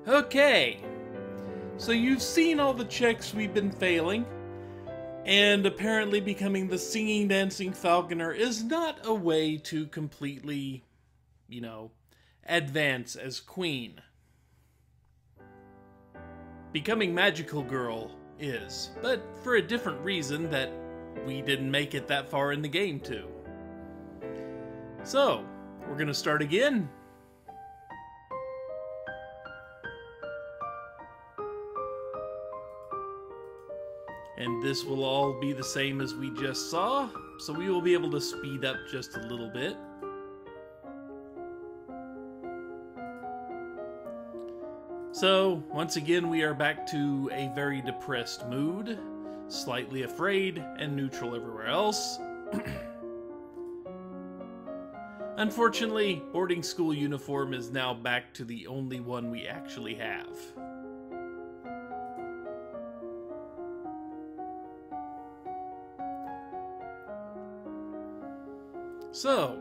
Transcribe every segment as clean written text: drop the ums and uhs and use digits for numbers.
Okay, so you've seen all the checks we've been failing, and apparently becoming the singing, dancing falconer is not a way to completely, advance as queen. Becoming magical girl is, but for a different reason that we didn't make it that far in the game too. So, we're gonna start again. And this will all be the same as we just saw, so we will be able to speed up just a little bit. So, once again, we are back to a very depressed mood, slightly afraid, and neutral everywhere else. Unfortunately, boarding school uniform is now back to the only one we actually have. So,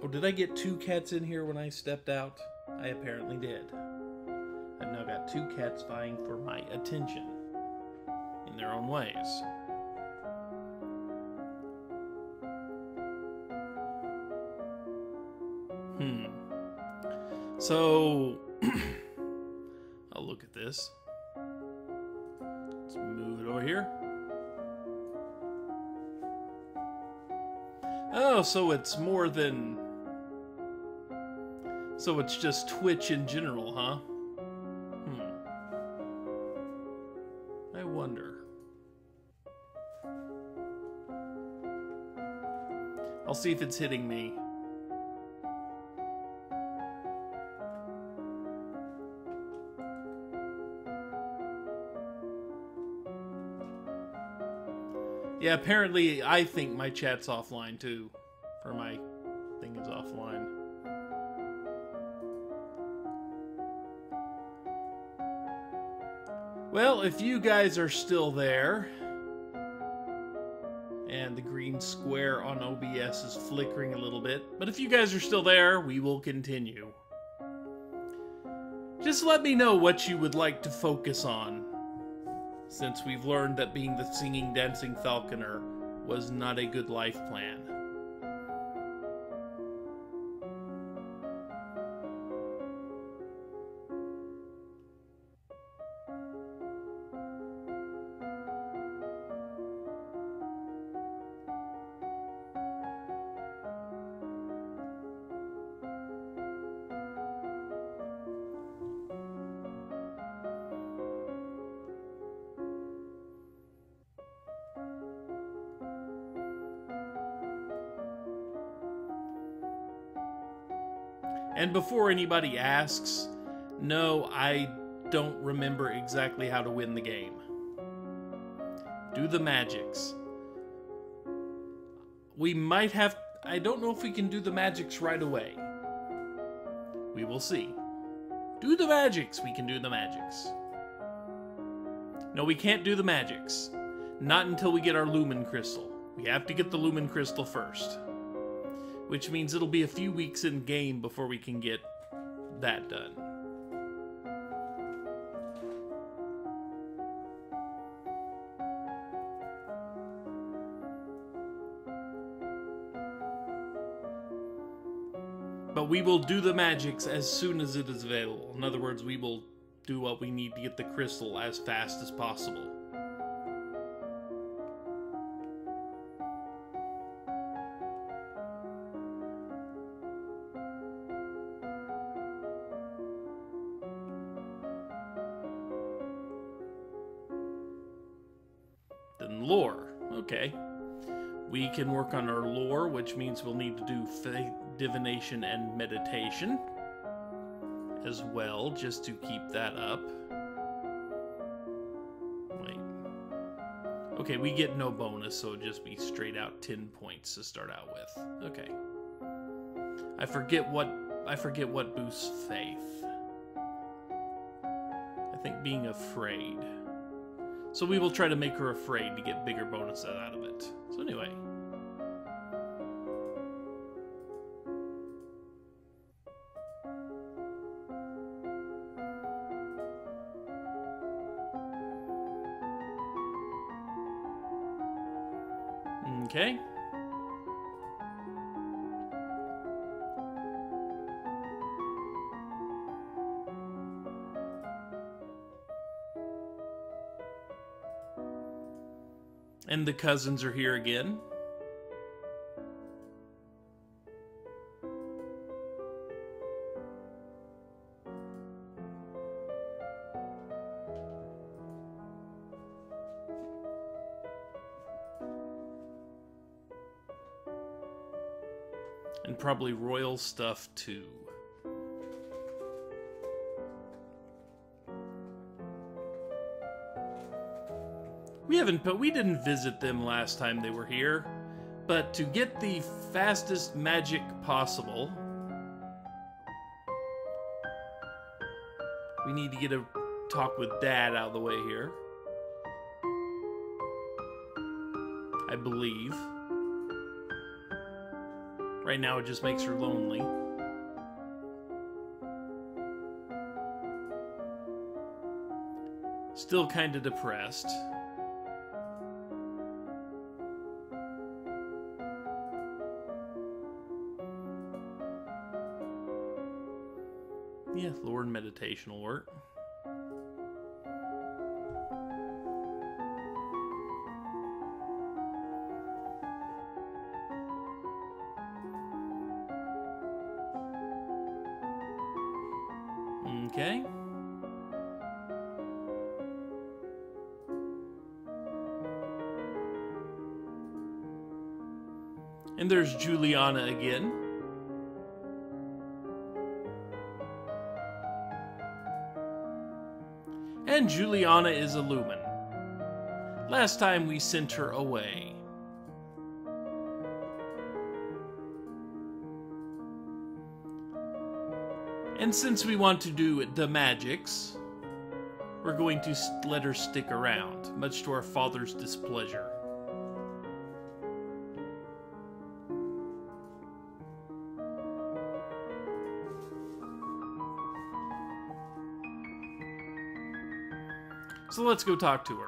oh, did I get two cats in here when I stepped out? I apparently did. I've now got two cats vying for my attention in their own ways. So, I'll look at this. Let's move it over here. Oh, so it's more than... So it's just Twitch in general, huh? I wonder. I'll see if it's hitting me. Yeah, apparently I think my chat's offline too. Or my thing is offline. Well, if you guys are still there, and the green square on OBS is flickering a little bit, but if you guys are still there, we will continue. Just let me know what you would like to focus on, since we've learned that being the singing, dancing falconer was not a good life plan. And before anybody asks, no, I don't remember exactly how to win the game. Do the magics. We might have... I don't know if we can do the magics right away. We will see. Do the magics. We can do the magics. No, we can't do the magics. Not until we get our lumen crystal. We have to get the lumen crystal first. Which means it'll be a few weeks in game before we can get that done. But we will do the magics as soon as it is available. In other words, we will do what we need to get the crystal as fast as possible. Lore. Okay. We can work on our lore, which means we'll need to do faith, divination, and meditation as well, just to keep that up. Wait. Okay, we get no bonus, so it'll just be straight out 10 points to start out with. Okay. I forget what boosts faith. I think being afraid. So we will try to make her afraid to get bigger bonuses out of it. So anyway. Okay. And the cousins are here again. And probably royal stuff too. We didn't visit them last time they were here, but to get the fastest magic possible, we need to get a talk with Dad out of the way here. I believe. Right now it just makes her lonely. Still kind of depressed. Yeah, lore and meditation will work. Okay. And there's Juliana again. And Juliana is a Lumen. Last time we sent her away. And since we want to do the magics, we're going to let her stick around, much to our father's displeasure. So let's go talk to her.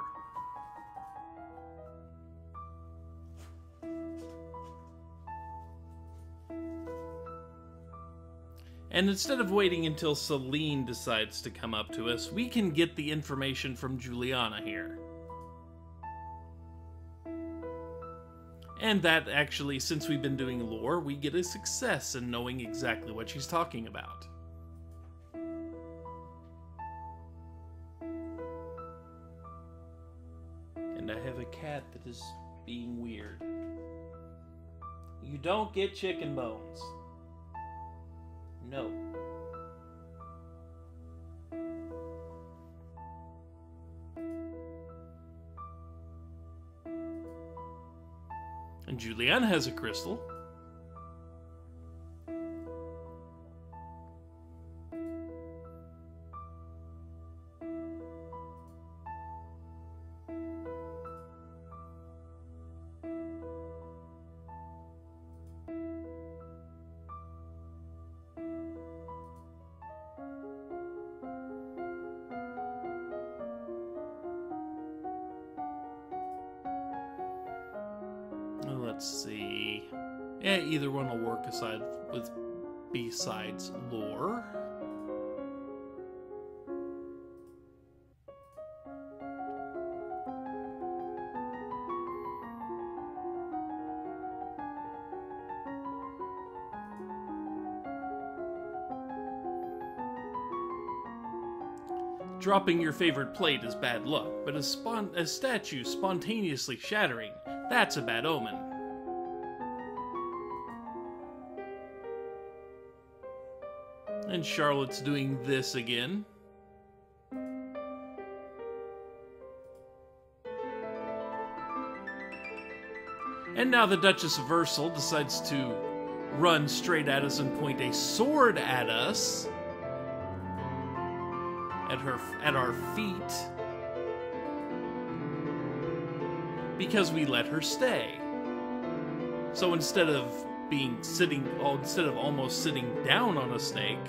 And instead of waiting until Celine decides to come up to us, we can get the information from Juliana here. And that actually, since we've been doing lore, we get a success in knowing exactly what she's talking about. And I have a cat that is being weird. You don't get chicken bones. No. And Juliana has a crystal. Let's see. Yeah, either one will work aside with besides lore. Dropping your favorite plate is bad luck, but a statue spontaneously shattering, that's a bad omen. And Charlotte's doing this again. And now the Duchess of Ursel decides to run straight at us and point a sword at us. At our feet. Because we let her stay. So instead of almost sitting down on a snake,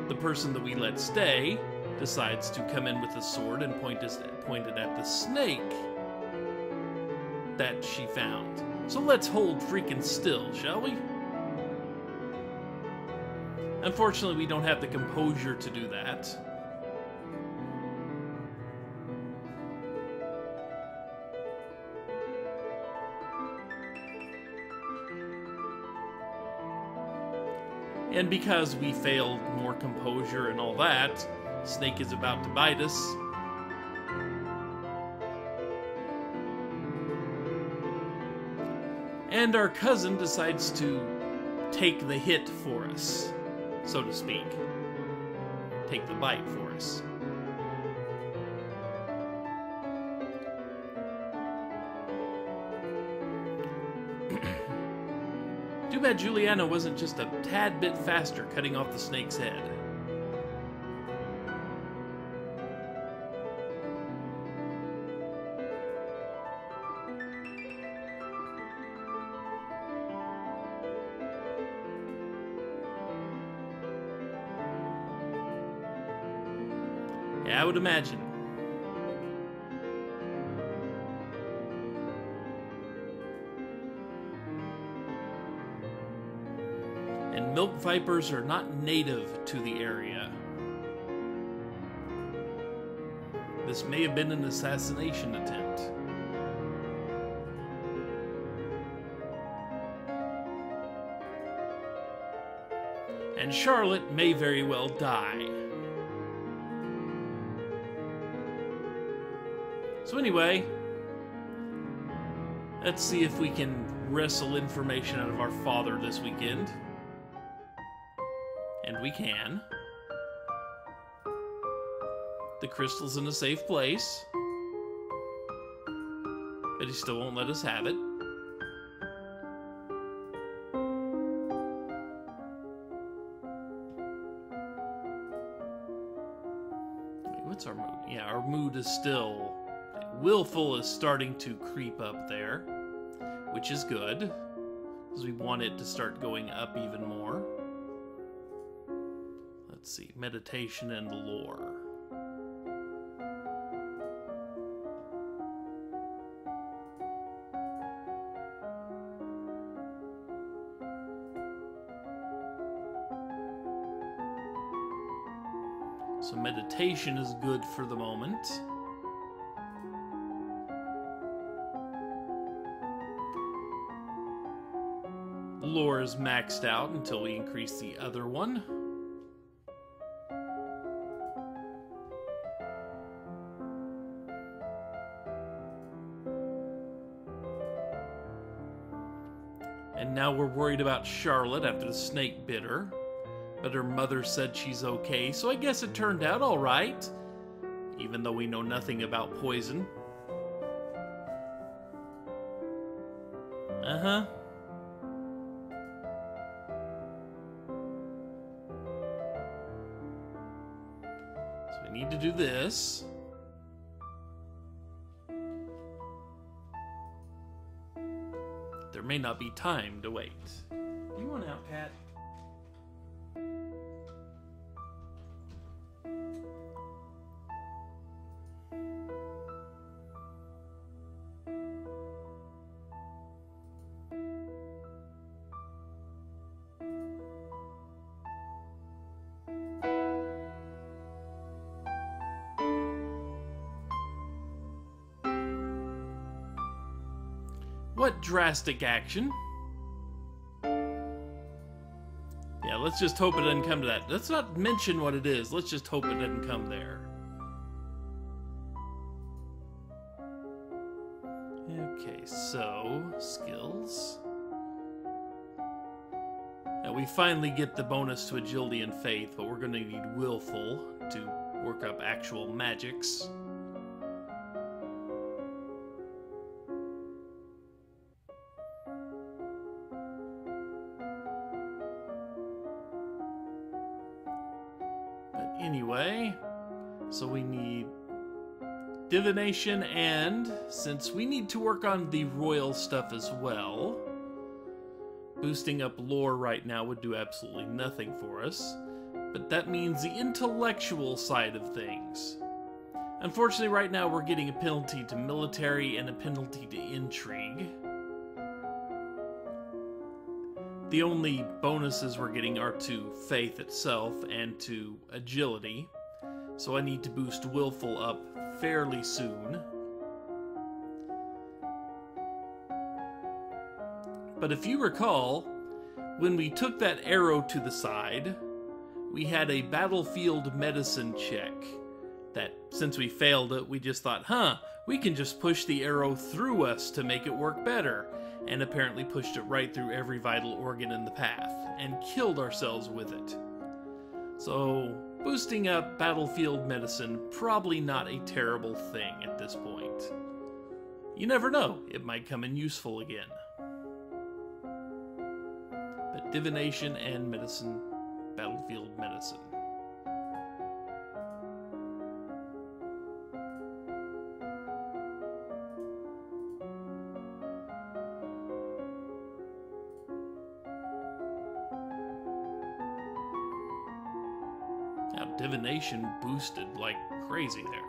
the person that we let stay decides to come in with a sword and point it at the snake that she found. So let's hold freaking still, shall we? Unfortunately, we don't have the composure to do that. And because we failed more composure and all that, Snake is about to bite us. And our cousin decides to take the hit for us, so to speak. Take the bite for us. Too bad Juliana wasn't just a tad bit faster cutting off the snake's head. Yeah, I would imagine. And milk vipers are not native to the area. This may have been an assassination attempt. And Charlotte may very well die. So anyway, let's see if we can wrestle information out of our father this weekend. And we can. The crystal's in a safe place, but he still won't let us have it. What's our mood? Yeah, our mood is still... Willful is starting to creep up there, which is good, because we want it to start going up even more. Let's see, meditation and lore. So meditation is good for the moment. Lore is maxed out until we increase the other one. And now we're worried about Charlotte after the snake bit her. But her mother said she's okay, so I guess it turned out all right. Even though we know nothing about poison. Uh-huh. So we need to do this. There may not be time to wait. You want out, Pat? What drastic action? Yeah, let's just hope it doesn't come to that. Let's not mention what it is. Let's just hope it doesn't come there. Okay, so skills. Now we finally get the bonus to agility and faith, but we're going to need willful to work up actual magics. Anyway, so we need divination, and since we need to work on the royal stuff as well, boosting up lore right now would do absolutely nothing for us, but that means the intellectual side of things. Unfortunately, right now we're getting a penalty to military and a penalty to intrigue. The only bonuses we're getting are to faith itself and to agility, so I need to boost willful up fairly soon. But if you recall, when we took that arrow to the side, we had a battlefield medicine check that, since we failed it, we just thought, we can just push the arrow through us to make it work better, and apparently pushed it right through every vital organ in the path, and killed ourselves with it. So, boosting up battlefield medicine, probably not a terrible thing at this point. You never know, it might come in useful again. But divination and medicine, battlefield medicine. Now, divination boosted like crazy there.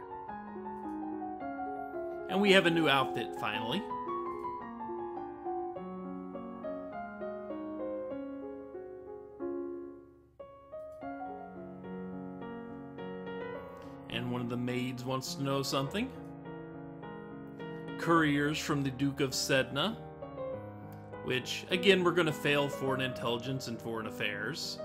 And we have a new outfit, finally. And one of the maids wants to know something. Couriers from the Duke of Sedna, which, again, we're going to fail foreign intelligence and foreign affairs.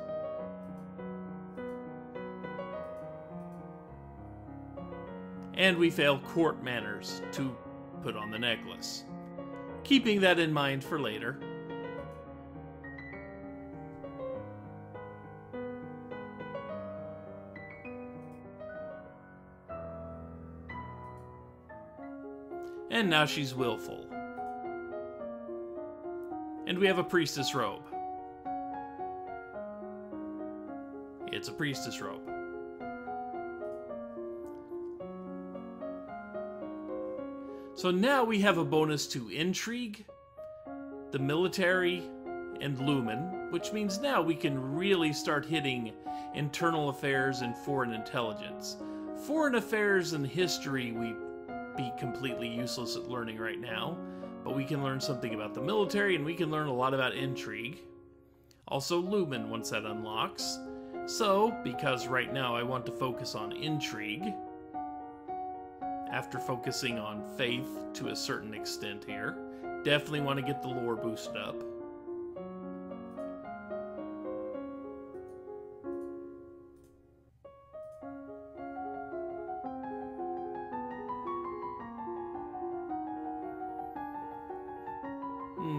And we fail court manners to put on the necklace. Keeping that in mind for later. And now she's willful. And we have a priestess robe. It's a priestess robe. So now we have a bonus to intrigue, the military, and lumen, which means now we can really start hitting internal affairs and foreign intelligence. Foreign affairs and history we'd be completely useless at learning right now, but we can learn something about the military and we can learn a lot about intrigue. Also lumen once that unlocks. So, because right now I want to focus on intrigue, after focusing on faith to a certain extent here. Definitely want to get the lore boosted up.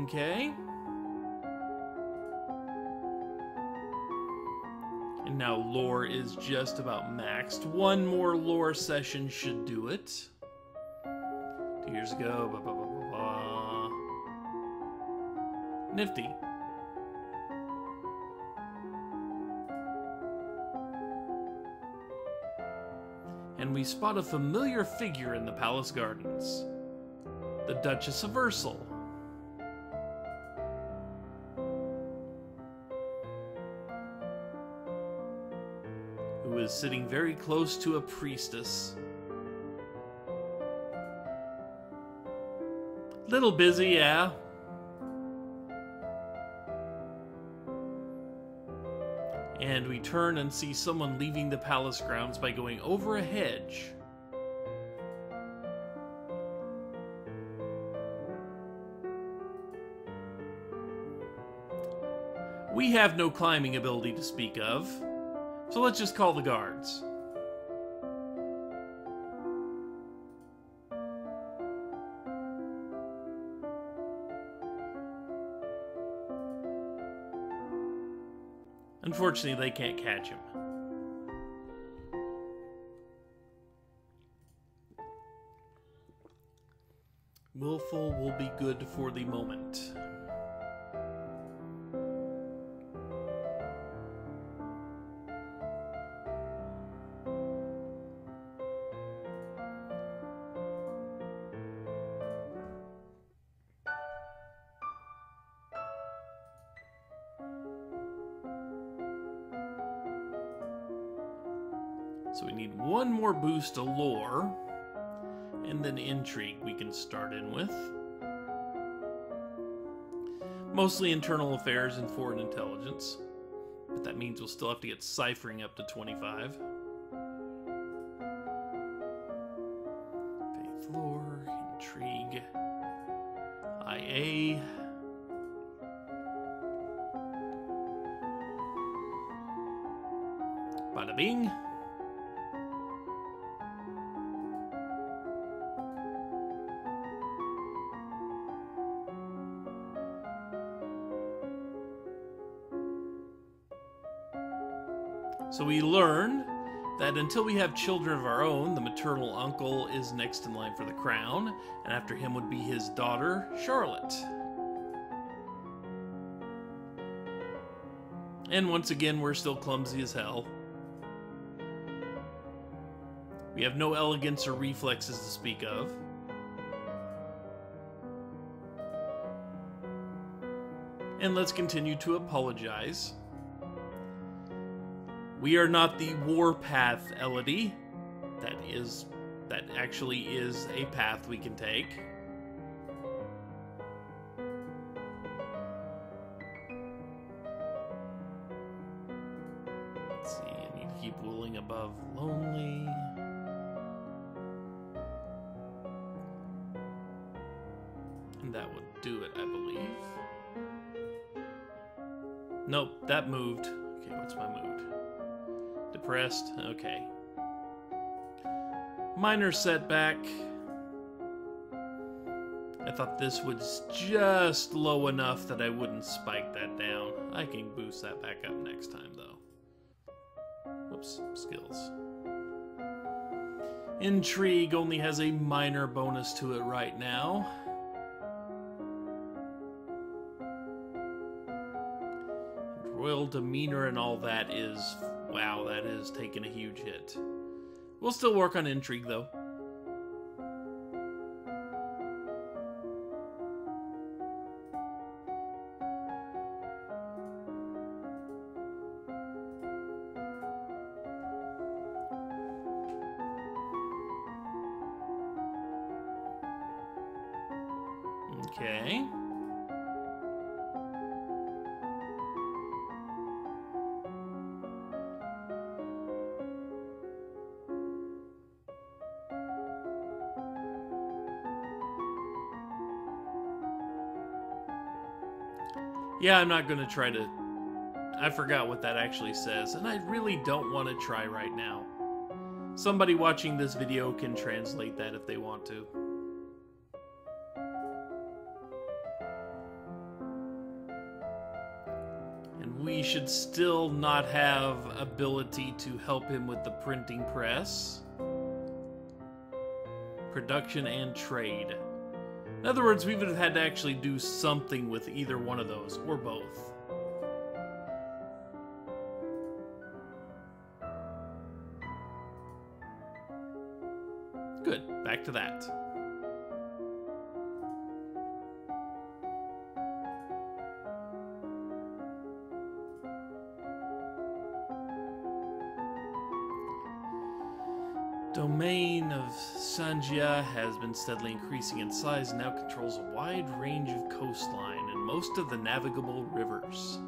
Okay. And now lore is just about maxed. One more lore session should do it. 2 years ago, blah, blah, blah, blah, blah. Nifty. And we spot a familiar figure in the palace gardens. The Duchess of Ursel. Who is sitting very close to a priestess. Little busy, yeah. And we turn and see someone leaving the palace grounds by going over a hedge. We have no climbing ability to speak of, so let's just call the guards. Unfortunately, they can't catch him. Willful will be good for the moment. So we need one more boost to lore, and then intrigue we can start in with. Mostly internal affairs and foreign intelligence. But that means we'll still have to get ciphering up to 25. Faith lore, intrigue, IA. Bada bing. So we learn that until we have children of our own, the maternal uncle is next in line for the crown, and after him would be his daughter, Charlotte. And once again, we're still clumsy as hell. We have no elegance or reflexes to speak of. And let's continue to apologize. We are not the warpath Elodie. That actually is a path we can take. Let's see, I need to keep willing above lonely. And that would do it, I believe. Nope, that moved. Okay, what's my mood? Depressed? Okay. Minor setback. I thought this was just low enough that I wouldn't spike that down. I can boost that back up next time, though. Whoops, skills. Intrigue only has a minor bonus to it right now. Royal demeanor and all that is... wow, that is taking a huge hit. We'll still work on intrigue, though. Okay. Yeah, I'm not going to try to... I forgot what that actually says, and I really don't want to try right now. Somebody watching this video can translate that if they want to. And we should still not have ability to help him with the printing press, production, and trade. In other words, we would have had to actually do something with either one of those, or both. Good, back to that. Domain of Sanjia has been steadily increasing in size and now controls a wide range of coastline and most of the navigable rivers.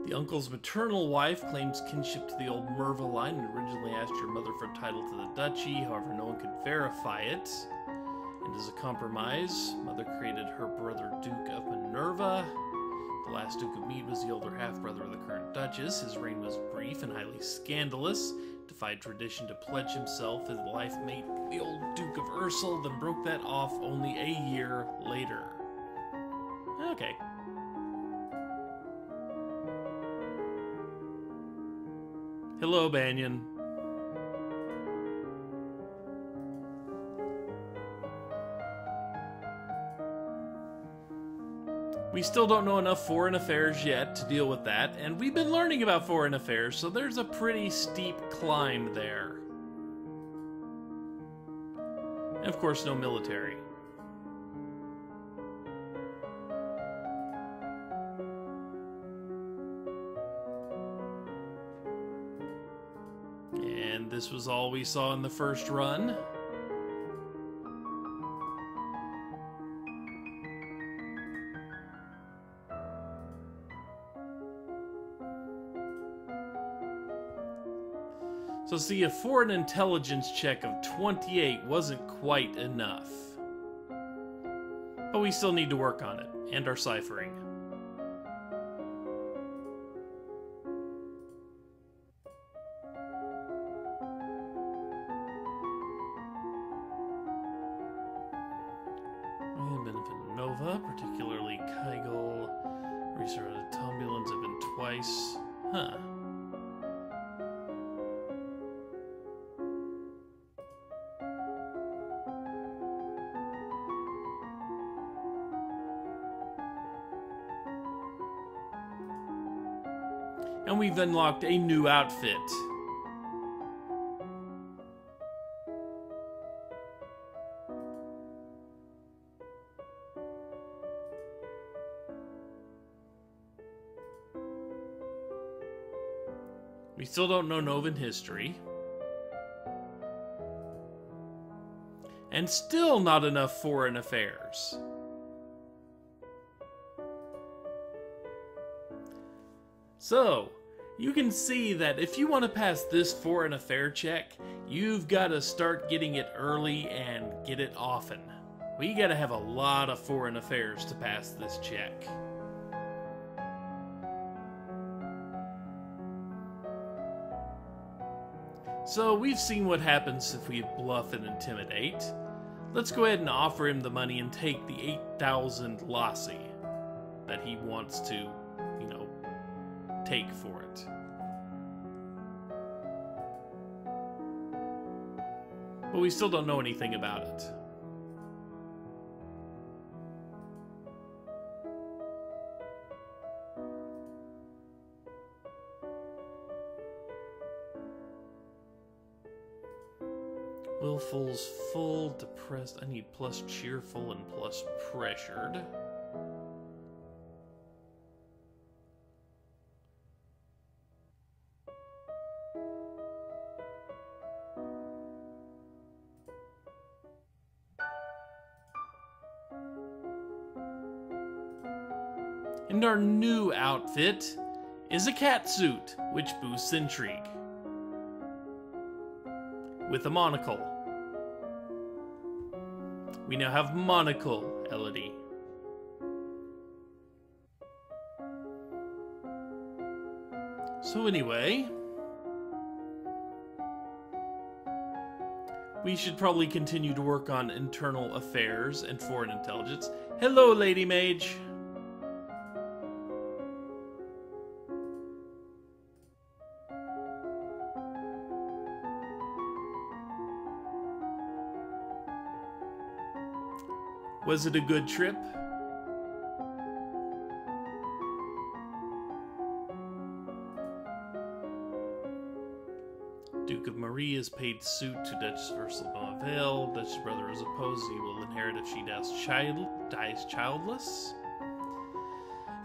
The uncle's maternal wife claims kinship to the old Merva line and originally asked your mother for a title to the duchy, however no one could verify it. And as a compromise, mother created her brother Duke of Minerva. The last Duke of Mead was the older half-brother of the current Duchess. His reign was brief and highly scandalous, defied tradition to pledge himself as life mate the old Duke of Ursel, then broke that off only a year later. Okay. Hello, Banyan. We still don't know enough foreign affairs yet to deal with that, and we've been learning about foreign affairs, so there's a pretty steep climb there. And of course, no military. And this was all we saw in the first run. So see, a foreign intelligence check of 28 wasn't quite enough. But we still need to work on it, and our ciphering. Benefit Nova, particularly Kygel, restarted Tombulans have been twice. Huh. And we've unlocked a new outfit. We still don't know Novan history. And still not enough foreign affairs. So, you can see that if you want to pass this foreign affair check, you've got to start getting it early and get it often. We got to have a lot of foreign affairs to pass this check. So we've seen what happens if we bluff and intimidate. Let's go ahead and offer him the money and take the 8,000 lassi that he wants to, you know, take for it. But we still don't know anything about it. Willful's full, depressed. I need plus cheerful and plus pressured. And our new outfit is a cat suit, which boosts intrigue. With a monocle. We now have monocle Elodie. So anyway, we should probably continue to work on internal affairs and foreign intelligence. Hello, Lady Mage. Was it a good trip? Duke of Marie has paid suit to Duchess Ursula Bonvale. Duchess' brother is opposed. He will inherit if she dies childless.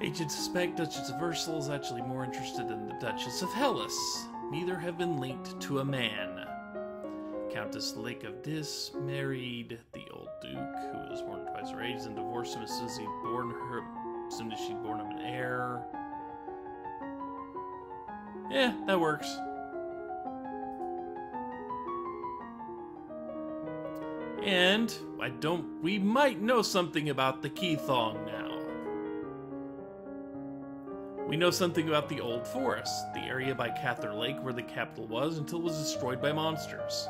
Agents suspect Duchess of Ursula is actually more interested in the Duchess of Hellas. Neither have been linked to a man. Countess Lake of Dis married the old duke, who was more than twice her age, and divorced him as soon as she'd born him an heir. Yeah, that works. And we might know something about the Keythong now. We know something about the Old Forest, the area by Cather Lake where the capital was until it was destroyed by monsters.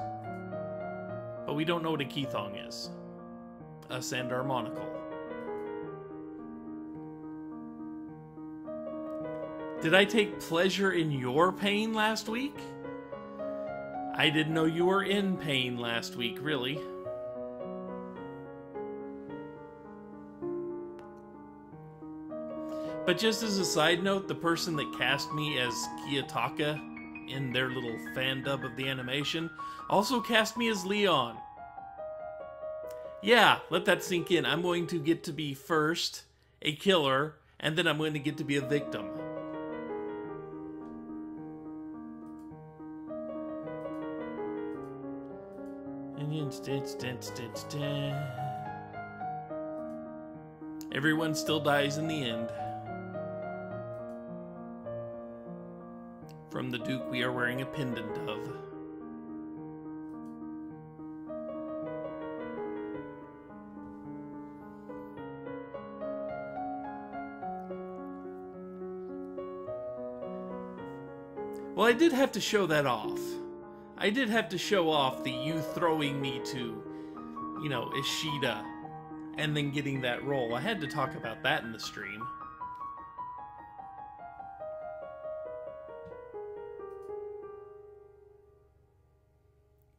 But we don't know what a Keythong is. Us and our monocle. Did I take pleasure in your pain last week? I didn't know you were in pain last week, really. But just as a side note, the person that cast me as Kiyotaka in their little fan dub of the animation also cast me as Leon. Yeah, let that sink in. I'm going to get to be first a killer, and then I'm going to get to be a victim. Everyone still dies in the end. From the Duke we are wearing a pendant of. Well, I did have to show that off. I did have to show off the you throwing me to, you know, Ishida, and then getting that role. I had to talk about that in the stream.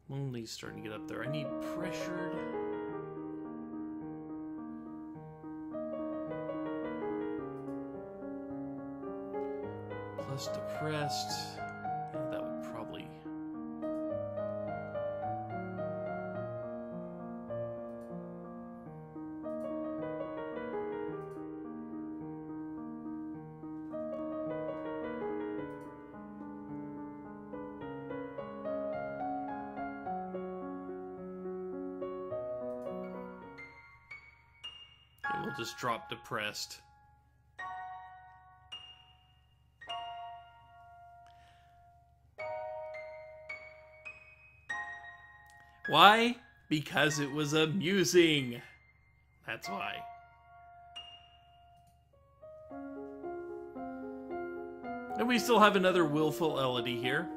Lonely's starting to get up there. I need pressured. Plus depressed. Yeah, that would probably... Okay, we'll just drop depressed. Why? Because it was amusing. That's why. And we still have another willful Elodie here.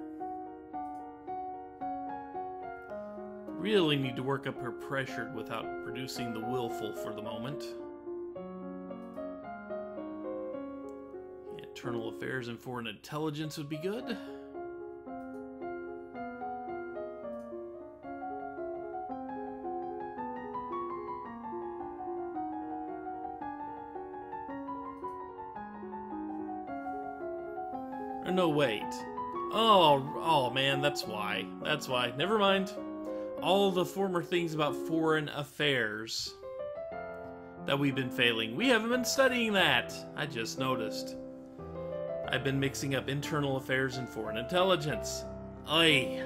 Really need to work up her pressured without producing the willful for the moment. Internal affairs and foreign intelligence would be good. No, wait. Oh man, that's why. That's why. Never mind. All the former things about foreign affairs that we've been failing. We haven't been studying that. I just noticed. I've been mixing up internal affairs and foreign intelligence. Oy.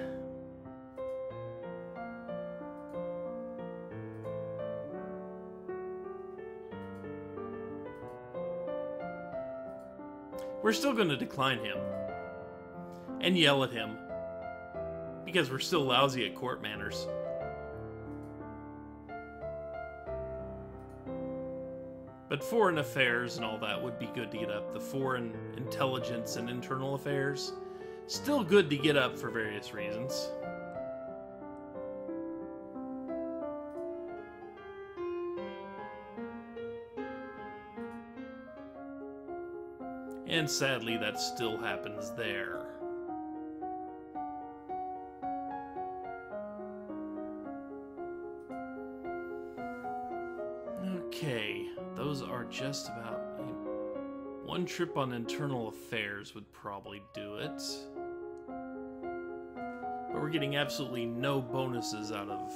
We're still going to decline him. And yell at him. Because we're still lousy at court manners. But foreign affairs and all that would be good to get up. The foreign intelligence and internal affairs. Still good to get up for various reasons. And sadly, that still happens there. Okay, those are just about... One trip on internal affairs would probably do it. But we're getting absolutely no bonuses out of...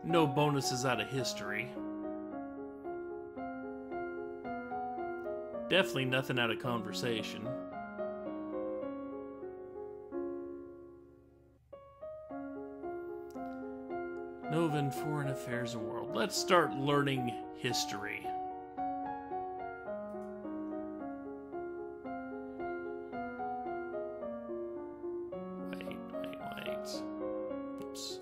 No bonuses out of history. Definitely nothing out of conversation. Novan, Foreign Affairs and World. Let's start learning history. Wait. Oops.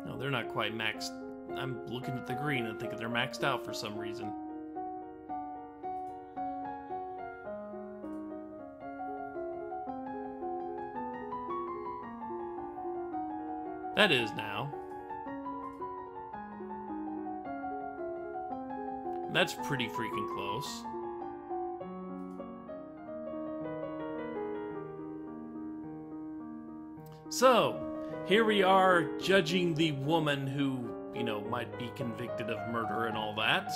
No, they're not quite maxed. I'm looking at the green and thinking they're maxed out for some reason. That is now. That's pretty freaking close. So, here we are judging the woman who, you know, might be convicted of murder and all that.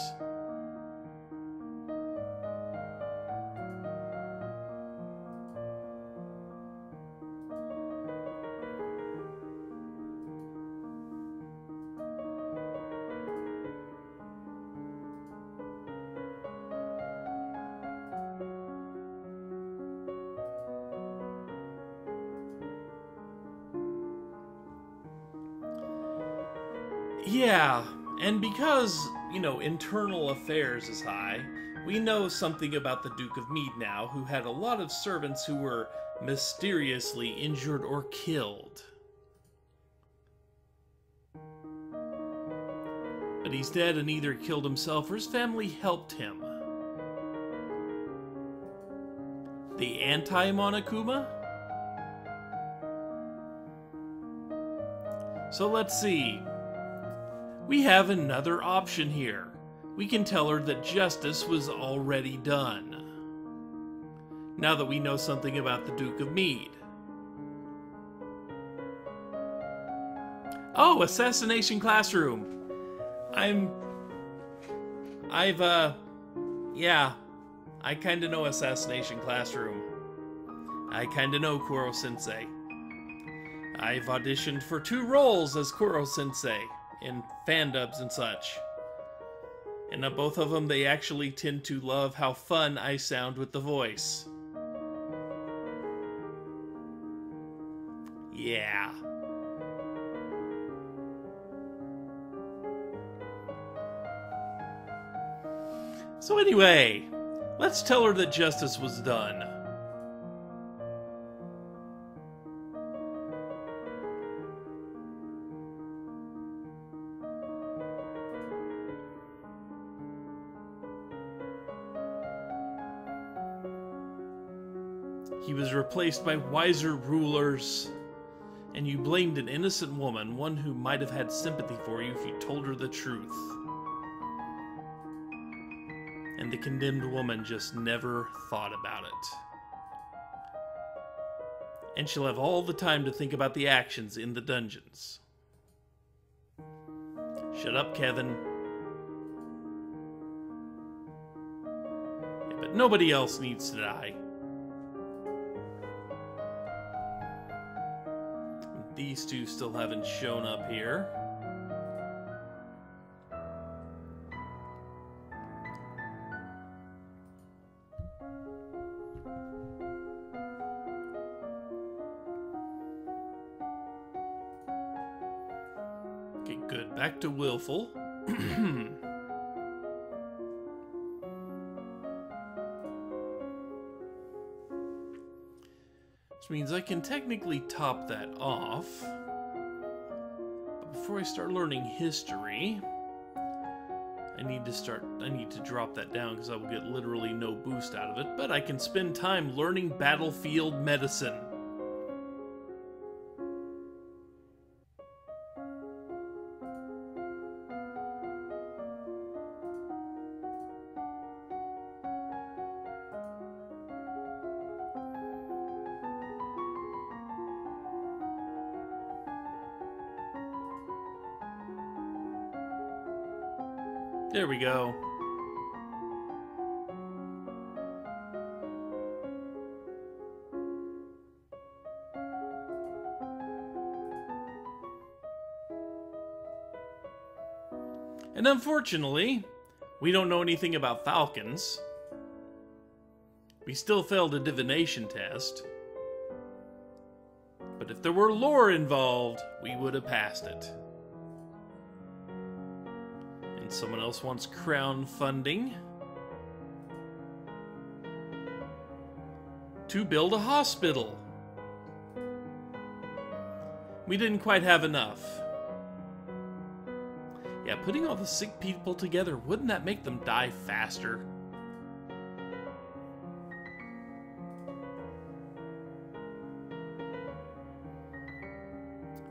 Yeah, and because, you know, internal affairs is high, we know something about the Duke of Mead now, who had a lot of servants who were mysteriously injured or killed. But he's dead and either killed himself or his family helped him. The anti-Monokuma? So let's see. We have another option here. We can tell her that justice was already done. Now that we know something about the Duke of Mead. Oh, Assassination Classroom. Yeah. I kinda know Assassination Classroom. I kinda know Kuro-sensei. I've auditioned for 2 roles as Kuro-sensei in fan dubs and such. And both of them, they actually tend to love how fun I sound with the voice. Yeah. So anyway, let's tell her that justice was done. He was replaced by wiser rulers, and you blamed an innocent woman, one who might have had sympathy for you if you told her the truth. And the condemned woman just never thought about it. And she'll have all the time to think about the actions in the dungeons. Shut up, Kevin. Yeah, but nobody else needs to die. These 2 still haven't shown up here. Okay, good. Back to Willful. Which means I can technically top that off. But before I start learning history, I need to drop that down because I will get literally no boost out of it. But I can spend time learning battlefield medicine. There we go. And unfortunately, we don't know anything about falcons. We still failed a divination test. But if there were lore involved, we would have passed it. And someone else wants crown funding to build a hospital. We didn't quite have enough. Yeah, putting all the sick people together, wouldn't that make them die faster?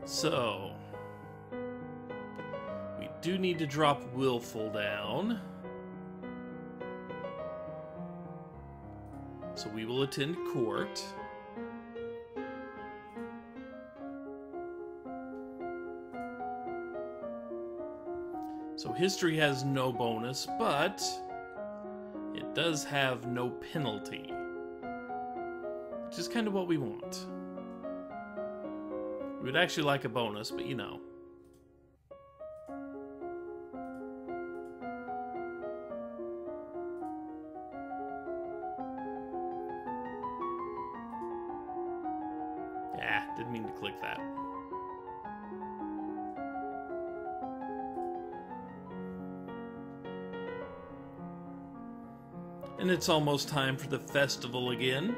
So, we do need to drop Willful down. So we will attend court. So history has no bonus, but it does have no penalty, which is kind of what we want. We would actually like a bonus, but you know. Yeah, didn't mean to click that. And it's almost time for the festival again.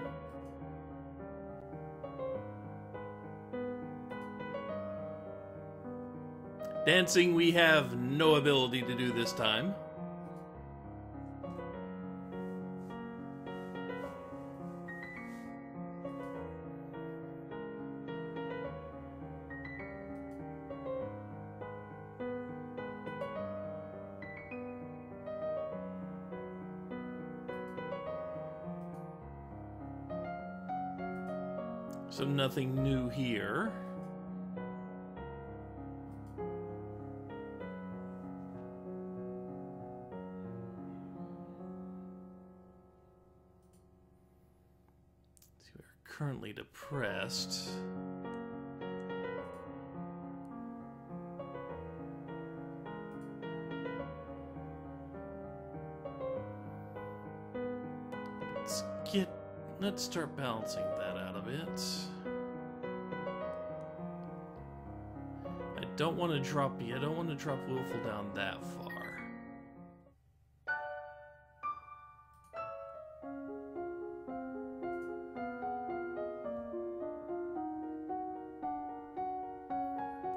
Dancing, we have no ability to do this time. So nothing new here. We are currently depressed. Let's start balancing that out a bit. I don't want to drop Willful down that far.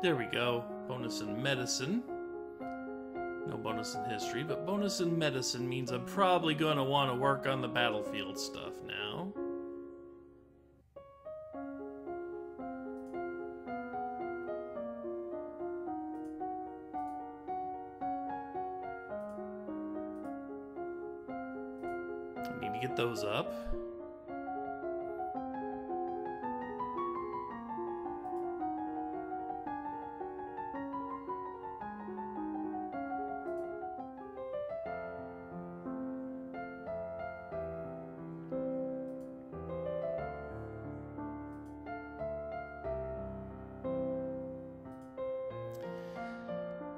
There we go. Bonus in medicine. No bonus in history, but bonus in medicine means I'm probably going to want to work on the battlefield stuff now. I need to get those up.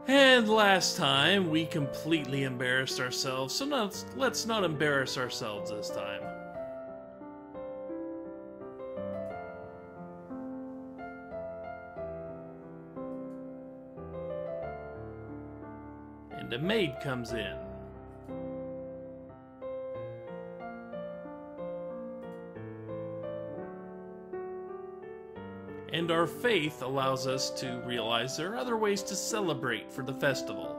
And last time, we completely embarrassed ourselves, so now let's not embarrass ourselves this time. And a maid comes in. And our faith allows us to realize there are other ways to celebrate for the festival.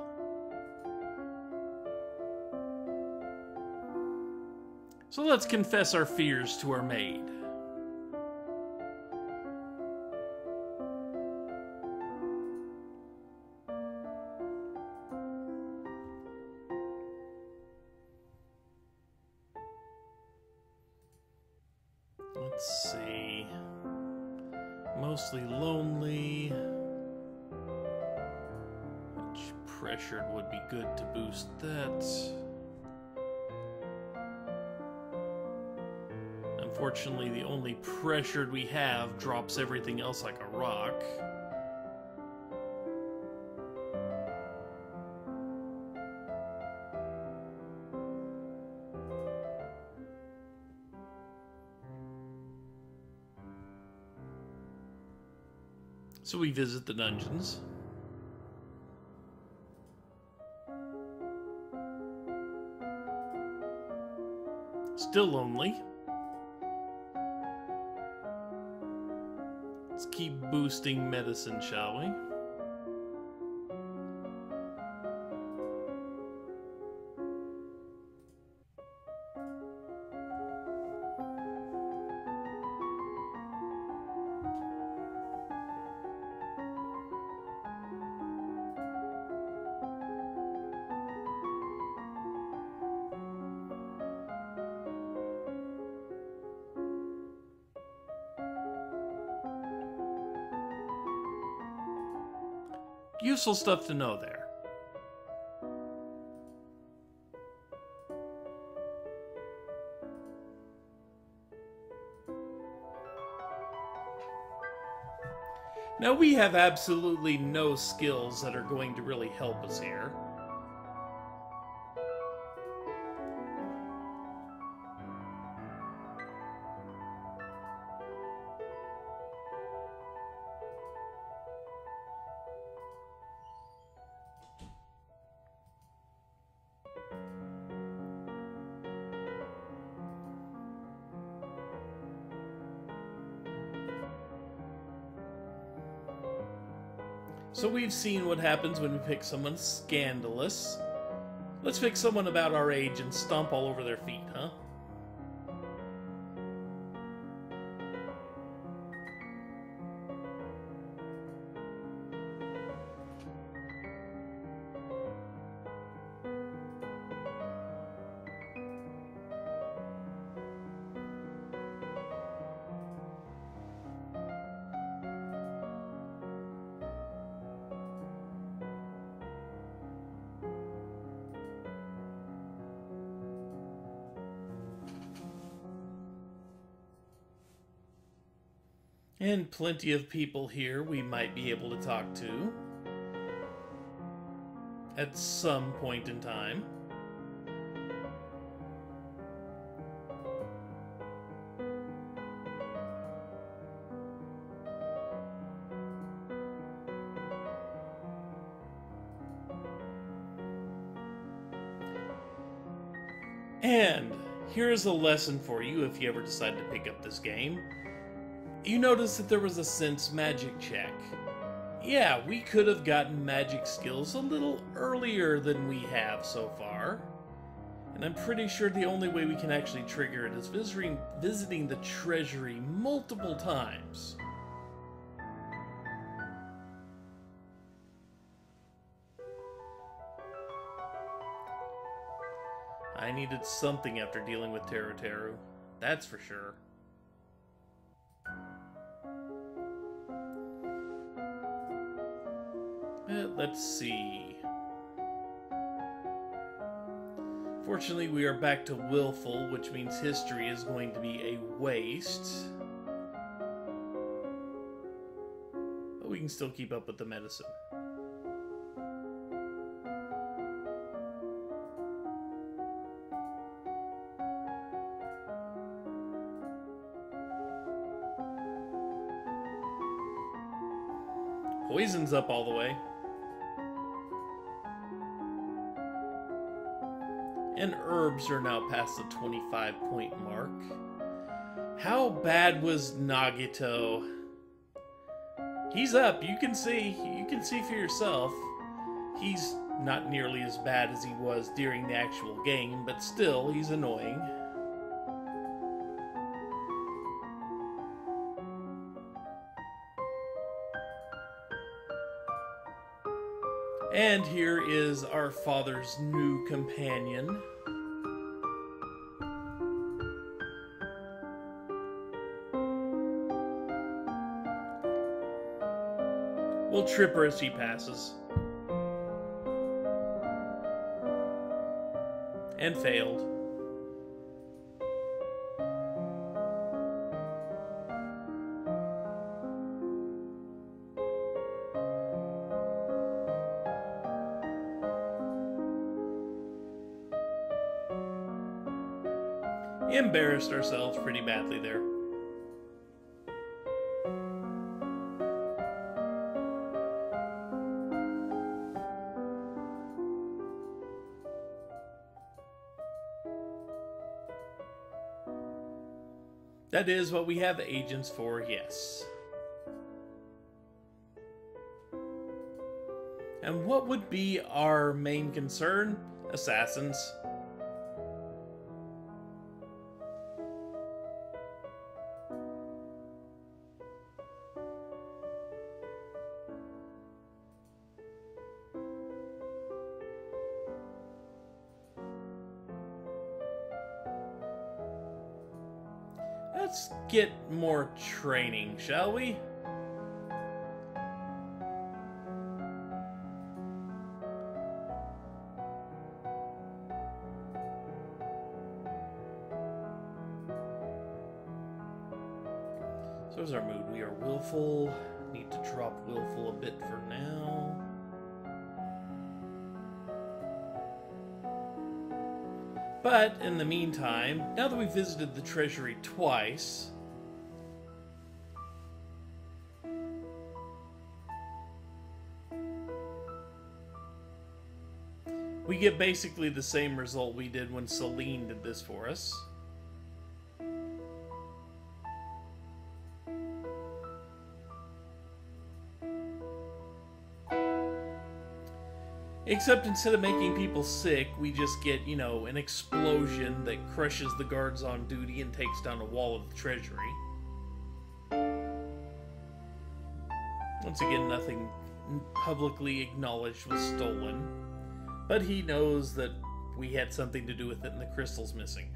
So let's confess our fears to our maid. Let's see. Mostly lonely. Which pressured would be good to boost that. Unfortunately, the only pressured we have drops everything else like a rock. So we visit the dungeons. Still lonely. Let's keep boosting medicine, shall we? Useful stuff to know there. Now we have absolutely no skills that are going to really help us here. So we've seen what happens when we pick someone scandalous. Let's pick someone about our age and stomp all over their feet, huh? And plenty of people here we might be able to talk to at some point in time. And here's a lesson for you if you ever decide to pick up this game. You notice that there was a sense magic check. Yeah, we could have gotten magic skills a little earlier than we have so far. And I'm pretty sure the only way we can actually trigger it is visiting the treasury multiple times. I needed something after dealing with Teru, that's for sure. Let's see. Fortunately, we are back to willful, which means history is going to be a waste. But we can still keep up with the medicine. Poison's up all the way. And herbs are now past the 25-point mark. How bad was Nagito? He's up, you can see for yourself. He's not nearly as bad as he was during the actual game, but still, he's annoying. And here is our father's new companion. We'll trip her as she passes. And failed. Embarrassed ourselves pretty badly there. That is what we have agents for, yes. And what would be our main concern? Assassins. Let's get more training, shall we? So there's our mood. We are willful. Need to drop willful a bit for now. But, in the meantime, now that we've visited the treasury twice, we get basically the same result we did when Celine did this for us. Except instead of making people sick, we just get, you know, an explosion that crushes the guards on duty and takes down a wall of the treasury. Once again, nothing publicly acknowledged was stolen. But he knows that we had something to do with it and the crystal's missing.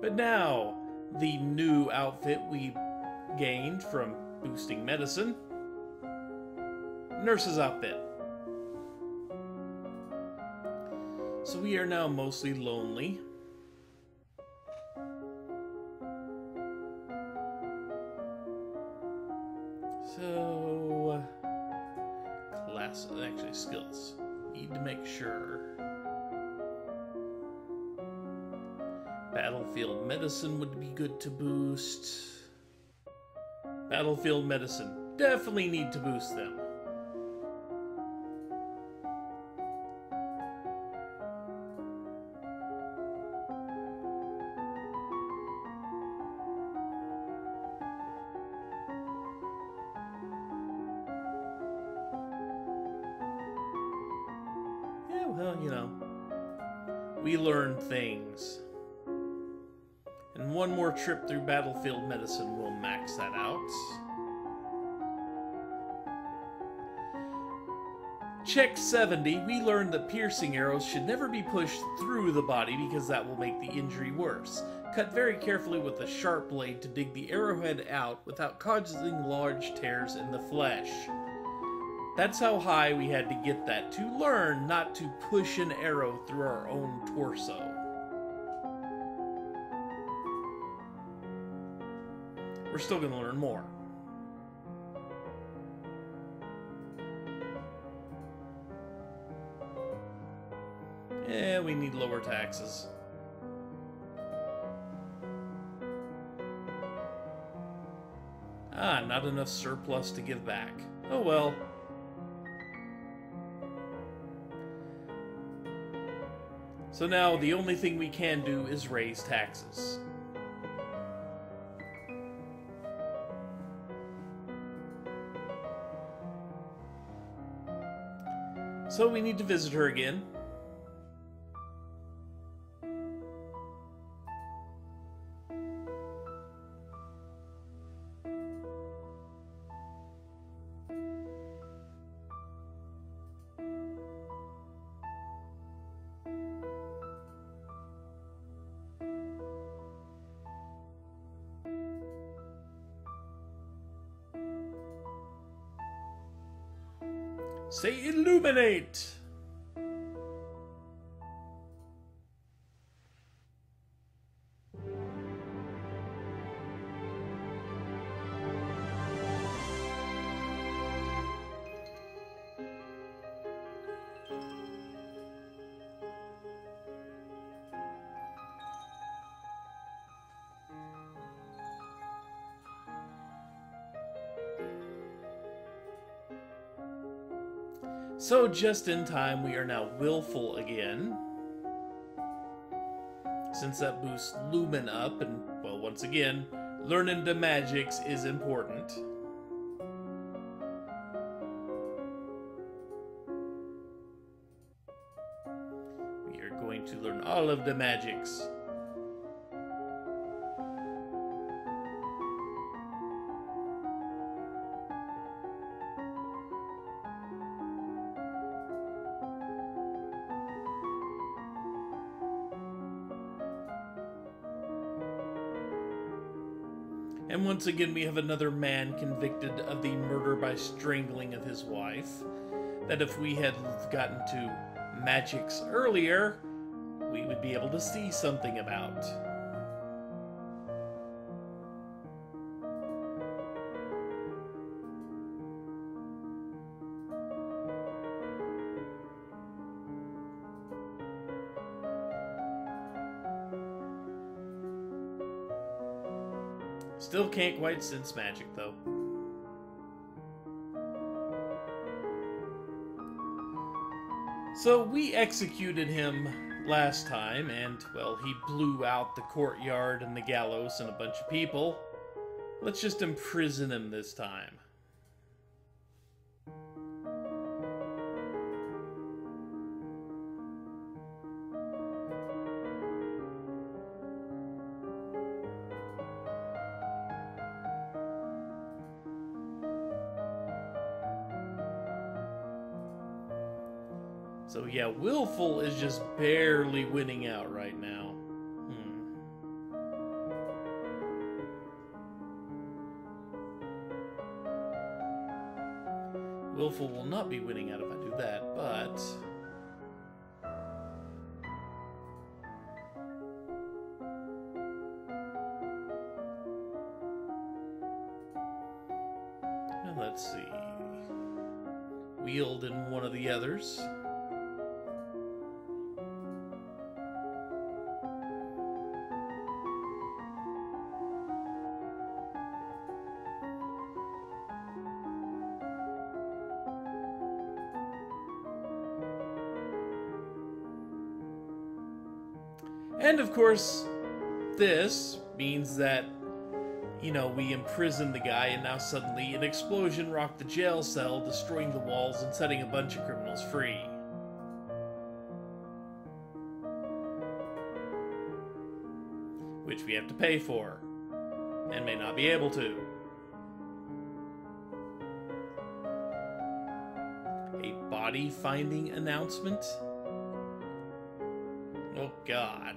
But now, the new outfit we gained from boosting medicine. Nurse's outfit. So we are now mostly lonely. class, actually skills. Need to make sure. Battlefield medicine would be good to boost. Battlefield medicine. Definitely need to boost them. Yeah, well, you know, we learn things. And one more trip through Battlefield Medicine will max that out. Check 70, we learned that piercing arrows should never be pushed through the body because that will make the injury worse. Cut very carefully with a sharp blade to dig the arrowhead out without causing large tears in the flesh. That's how high we had to get that to learn not to push an arrow through our own torso. We're still going to learn more. Yeah, we need lower taxes. Ah, not enough surplus to give back. Oh well. So now the only thing we can do is raise taxes. So we need to visit her again. Say illuminate! So just in time, we are now willful again. Since that boosts Lumen up, and, well, once again, learning the magics is important. We are going to learn all of the magics. And once again, we have another man convicted of the murder by strangling of his wife. That if we had gotten to magics earlier, we would be able to see something about. Still can't quite sense magic, though. So we executed him last time, and, well, he blew out the courtyard and the gallows and a bunch of people. Let's just imprison him this time. So yeah, willful is just barely winning out right now. Willful will not be winning out if I do that, but... let's see. Weald and one of the others. And of course, this means that, you know, we imprison the guy and now suddenly an explosion rocked the jail cell, destroying the walls and setting a bunch of criminals free. Which we have to pay for, and may not be able to. A body-finding announcement? Oh, God.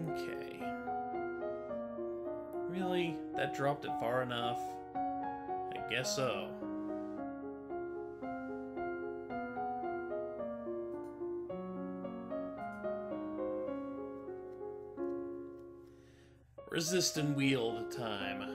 Okay. Really? That dropped it far enough? I guess so. Resist and wield time.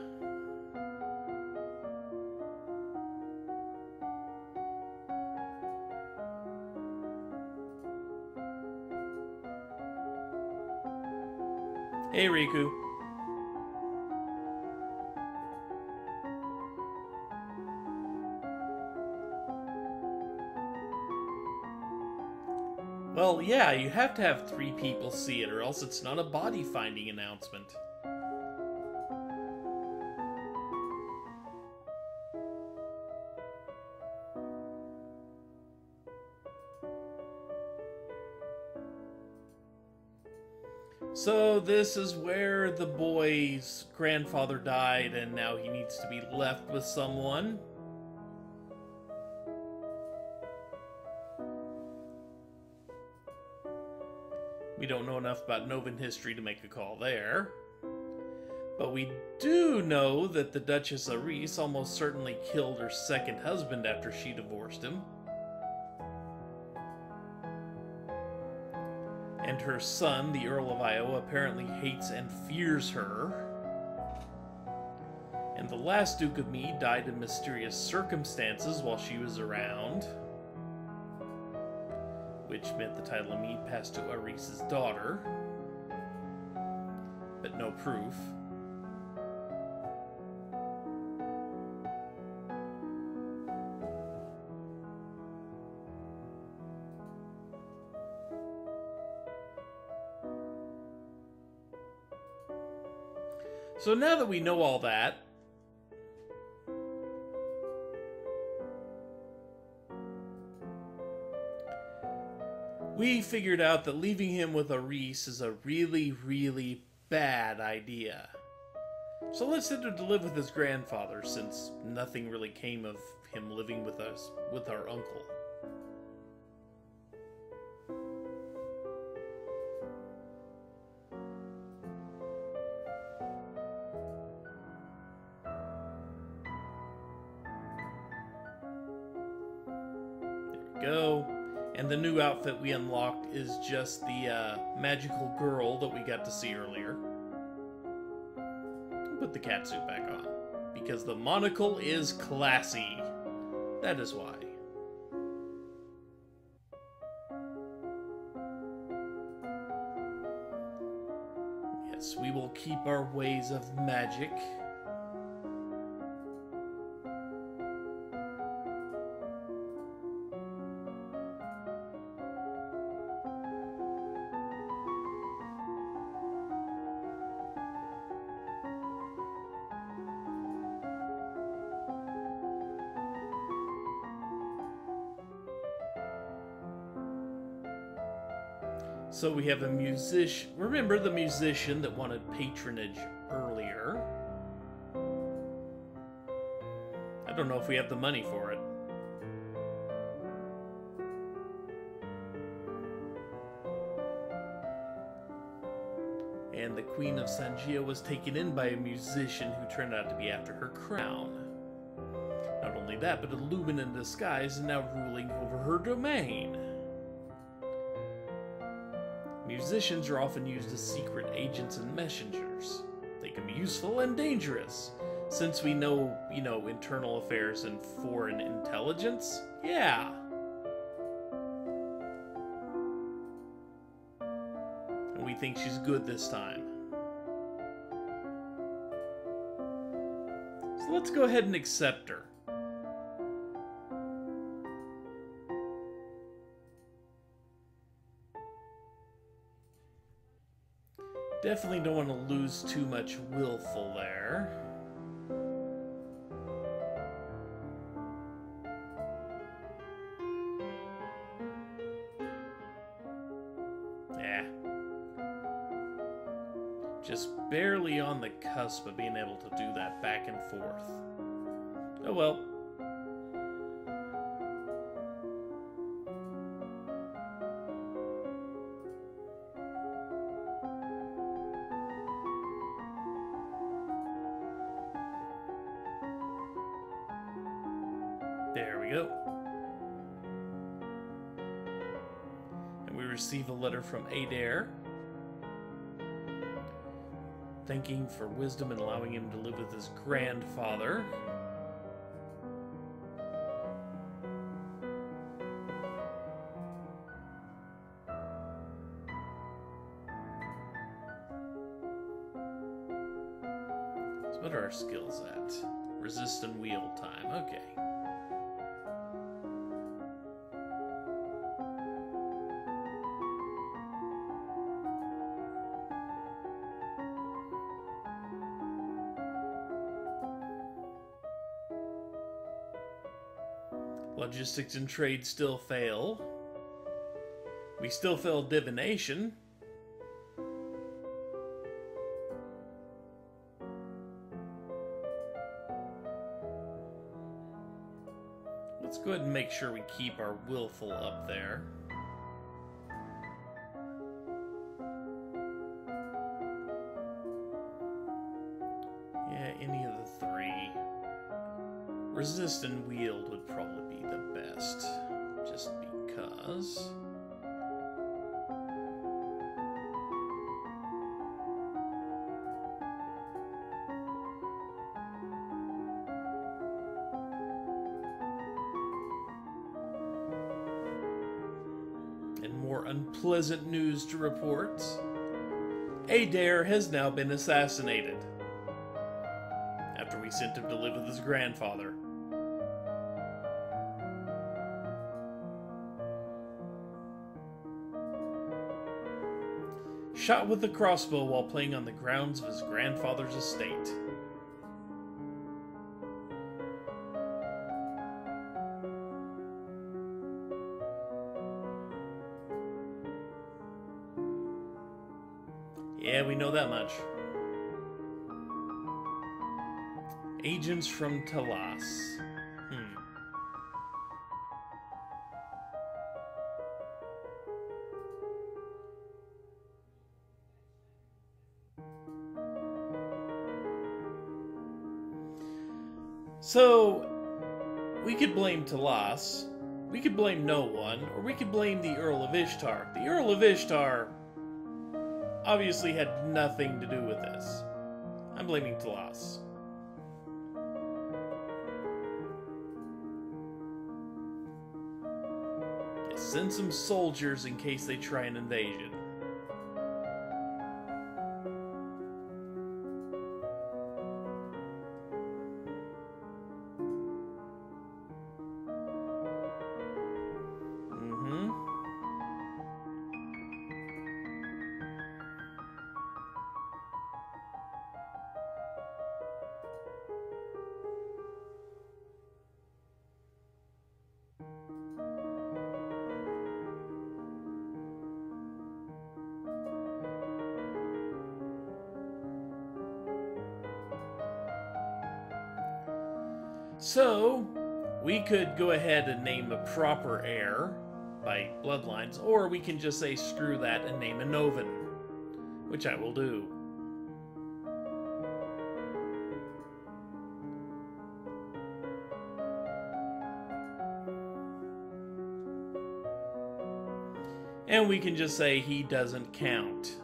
Hey, Riku. Well, yeah, you have to have 3 people see it, or else it's not a body-finding announcement. So this is where the boy's grandfather died, and now he needs to be left with someone. We don't know enough about Novan history to make a call there. But we do know that the Duchess Aris almost certainly killed her second husband after she divorced him. And her son, the Earl of Io, apparently hates and fears her. And the last Duke of Mead died in mysterious circumstances while she was around, which meant the title of Mead passed to Aris's daughter, but no proof. So now that we know all that, we figured out that leaving him with Aris is a really, really bad idea. So let's send him to live with his grandfather, since nothing really came of him living with us, with our uncle. Go. And the new outfit we unlocked is just the magical girl that we got to see earlier. Put the catsuit back on, because the monocle is classy. That is why. Yes, we will keep our ways of magic. So we have a musician. Remember the musician that wanted patronage earlier? I don't know if we have the money for it. And the Queen of Sangia was taken in by a musician who turned out to be after her crown. Not only that, but a Lumen in disguise is now ruling over her domain. Musicians are often used as secret agents and messengers. They can be useful and dangerous. Since we know, internal affairs and foreign intelligence, yeah. And we think she's good this time. So let's go ahead and accept her. Definitely don't want to lose too much willful there. Yeah. Just barely on the cusp of being able to do that back and forth. Oh well. There we go. And we receive a letter from Adair, thanking for wisdom and allowing him to live with his grandfather. So what are our skills at? Resist and wield time. Okay. Logistics and trade still fail. We still fail divination. Let's go ahead and make sure we keep our willful up there. Yeah, any of the three. Resist and wield would probably be the best, just because. And more unpleasant news to report. Adair has now been assassinated after we sent him to live with his grandfather. Shot with a crossbow while playing on the grounds of his grandfather's estate. Yeah, we know that much. Agents from Talas. So, we could blame Talas, we could blame no one, or we could blame the Earl of Ishtar. The Earl of Ishtar obviously had nothing to do with this. I'm blaming Talas. Send some soldiers in case they try an invasion. So, we could go ahead and name a proper heir by bloodlines, or we can just say screw that and name a Novan, which I will do. And we can just say he doesn't count.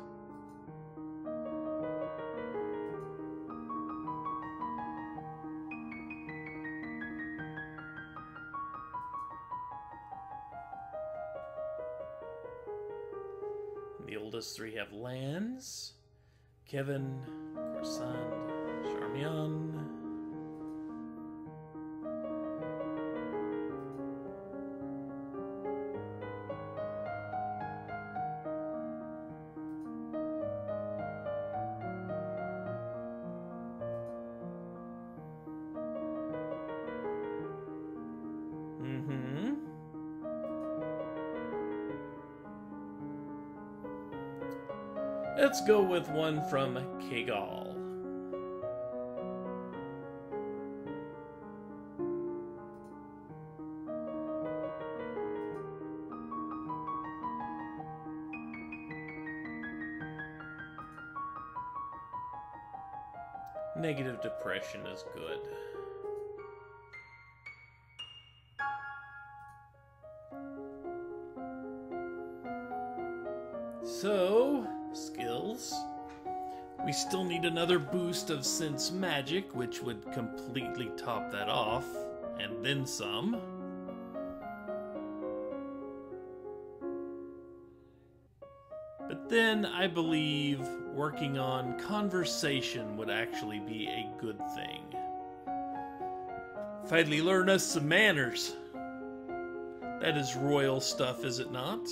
The oldest three have lands. Kevin, Khorsand, Charmian. Let's go with one from Kegal. Negative depression is good. So, skills. We still need another boost of Sense Magic, which would completely top that off, and then some. But then I believe working on conversation would actually be a good thing. Finally learn us some manners. That is royal stuff, is it not?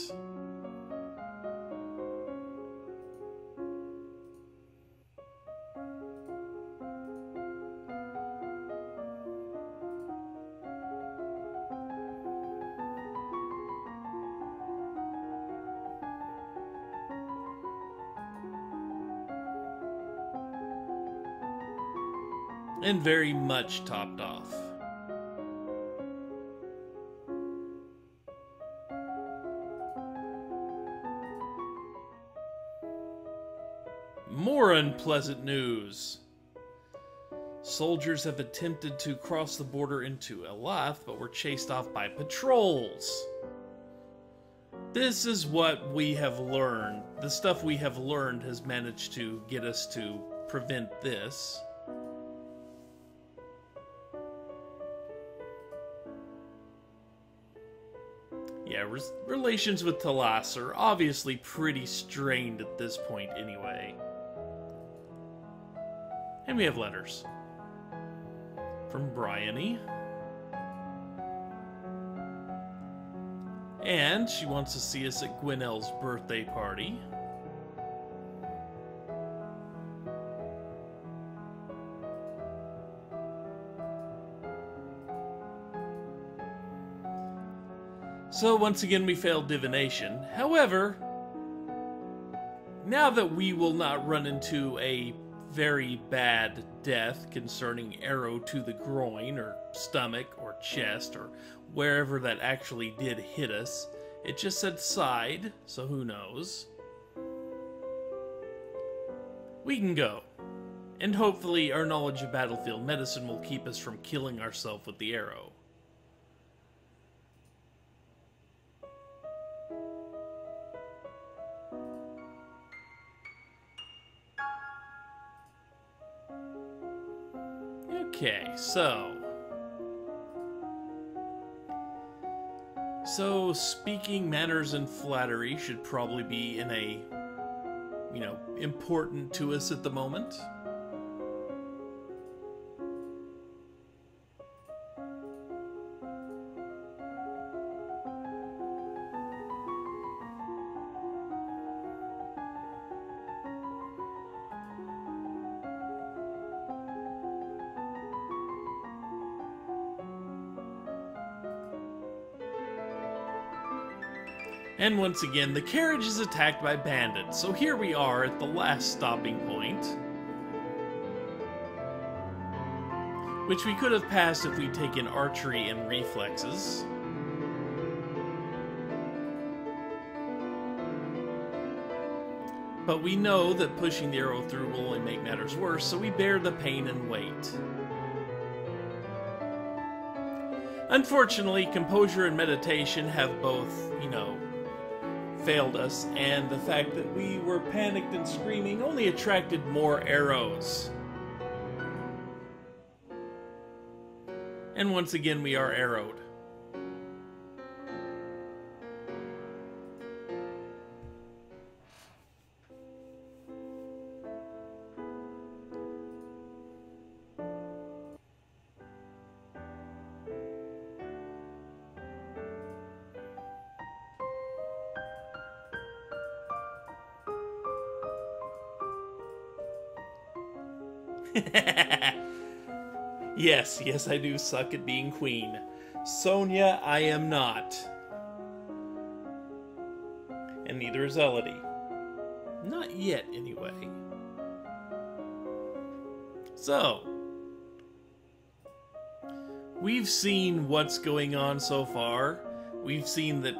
And very much topped off. More unpleasant news. Soldiers have attempted to cross the border into Elath, but were chased off by patrols. This is what we have learned. The stuff we have learned has managed to get us to prevent this. Yeah, relations with Talas are obviously pretty strained at this point anyway. And we have letters. From Bryony. And she wants to see us at Gwenelle's birthday party. So once again we failed divination. However, now that we will not run into a very bad death concerning arrow to the groin or stomach or chest or wherever that actually did hit us, it just said side, so who knows. We can go. And hopefully our knowledge of battlefield medicine will keep us from killing ourselves with the arrow. Okay, so speaking manners and flattery should probably be in a, important to us at the moment. And once again, the carriage is attacked by bandits, so here we are at the last stopping point. Which we could have passed if we'd taken archery and reflexes. But we know that pushing the arrow through will only make matters worse, so we bear the pain and wait. Unfortunately, composure and meditation have both, failed us, and the fact that we were panicked and screaming only attracted more arrows. And once again, we are arrowed. Yes, I do suck at being queen. Sonia, I am not. And neither is Elodie. Not yet, anyway. So, we've seen what's going on so far. We've seen that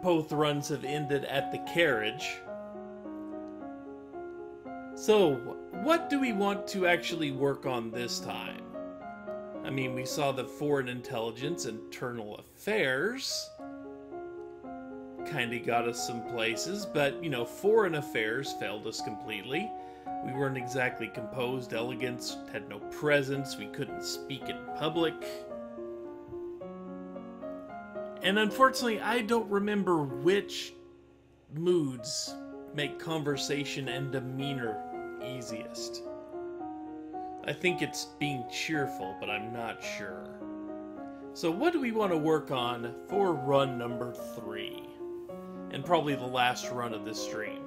both runs have ended at the carriage. So, what do we want to actually work on this time? I mean, we saw the foreign intelligence, internal affairs. Kinda got us some places, but, you know, foreign affairs failed us completely. We weren't exactly composed, elegant, had no presence, we couldn't speak in public. And unfortunately, I don't remember which moods make conversation and demeanor easiest. I think it's being cheerful, but I'm not sure. So what do we want to work on for run number 3? And probably the last run of this stream.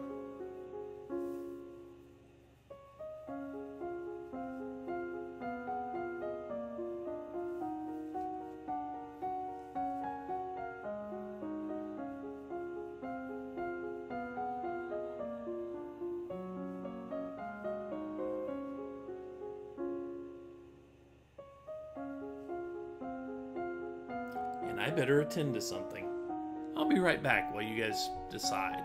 And I better attend to something. I'll be right back while you guys decide.